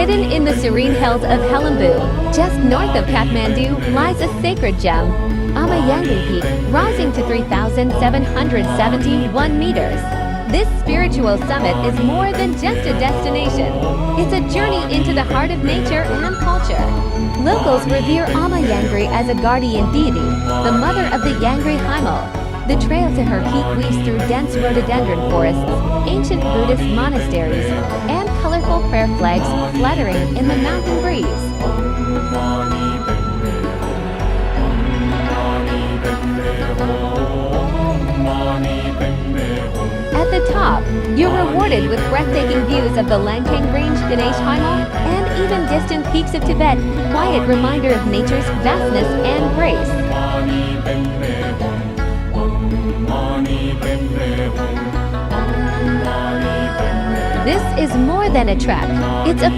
Hidden in the serene hills of Helambu, just north of Kathmandu, lies a sacred gem, Aama Yangri Peak, rising to 3,771 meters. This spiritual summit is more than just a destination. It's a journey into the heart of nature and culture. Locals revere Aama Yangri as a guardian deity, the mother of the Yangri Himal. The trail to her peak weaves through dense rhododendron forests, ancient Buddhist monasteries, and colorful prayer flags fluttering in the mountain breeze. At the top, you're rewarded with breathtaking views of the Langkang Range, Ganesh Himal, and even distant peaks of Tibet, quiet reminder of nature's vastness and grace. This is more than a trek. It's a